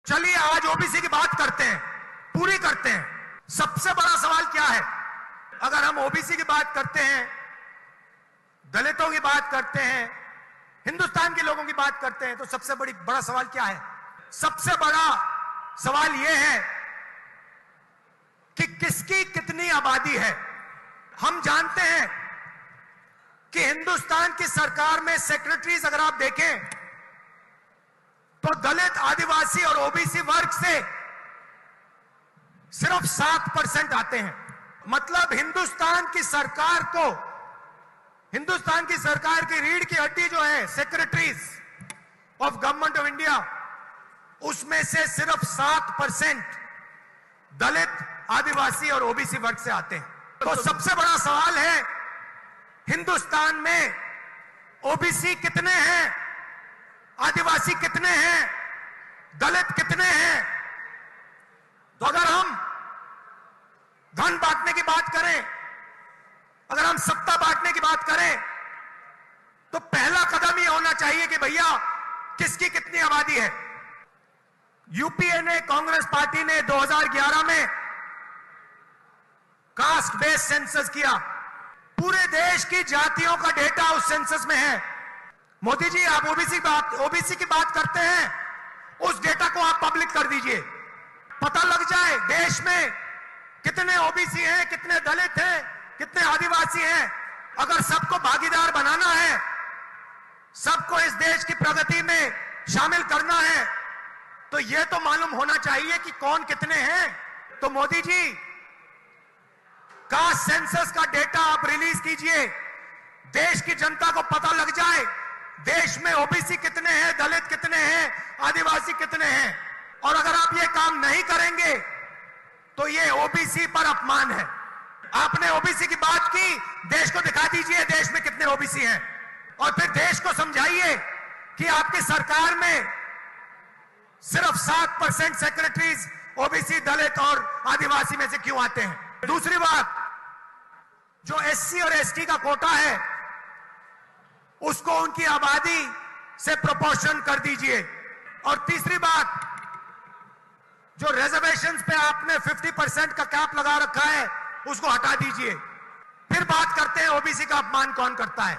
चलिए आज ओबीसी की बात करते हैं, पूरी करते हैं। सबसे बड़ा सवाल क्या है? अगर हम ओबीसी की बात करते हैं, दलितों की बात करते हैं, हिंदुस्तान के लोगों की बात करते हैं, तो सबसे बड़ा सवाल क्या है? सबसे बड़ा सवाल यह है कि किसकी कितनी आबादी है। हम जानते हैं कि हिंदुस्तान की सरकार में सेक्रेटरीज अगर आप देखें तो दलित, आदिवासी और ओबीसी वर्ग से सिर्फ 7% आते हैं। मतलब हिंदुस्तान की सरकार की रीढ़ की हड्डी जो है secretaries of government of India, उसमें से सिर्फ 7% दलित, आदिवासी और ओबीसी वर्ग से आते हैं। तो सबसे बड़ा सवाल है हिंदुस्तान में ओबीसी कितने हैं, आदिवासी कितने हैं, दलित कितने हैं। तो अगर हम धन बांटने की बात करें, अगर हम सत्ता बांटने की बात करें, तो पहला कदम ये होना चाहिए कि भैया किसकी कितनी आबादी है। यूपीए ने, कांग्रेस पार्टी ने 2011 में कास्ट बेस्ड सेंसस किया। पूरे देश की जातियों का डेटा उस सेंसस में है। मोदी जी, आप ओबीसी की बात करते हैं, उस डेटा को आप पब्लिक कर दीजिए, पता लग जाए देश में कितने ओबीसी हैं, कितने दलित हैं, कितने आदिवासी हैं। अगर सबको भागीदार बनाना है, सबको इस देश की प्रगति में शामिल करना है, तो यह तो मालूम होना चाहिए कि कौन कितने हैं। तो मोदी जी, कास्ट सेंसस का डेटा आप रिलीज कीजिए, देश की जनता को पता लग जाए देश में ओबीसी कितने हैं, दलित कितने हैं, आदिवासी कितने हैं। और अगर आप ये काम नहीं करेंगे तो ये ओबीसी पर अपमान है। आपने ओबीसी की बात की, देश को दिखा दीजिए देश में कितने ओबीसी हैं, और फिर देश को समझाइए कि आपकी सरकार में सिर्फ 7% सेक्रेटरीज ओबीसी, दलित और आदिवासी में से क्यों आते हैं। दूसरी बात, जो एससी और एसटी का कोटा है उसको उनकी आबादी से प्रोपोर्शन कर दीजिए। और तीसरी बात, जो रिजर्वेशंस पे आपने 50% का कैप लगा रखा है उसको हटा दीजिए। फिर बात करते हैं ओबीसी का अपमान कौन करता है।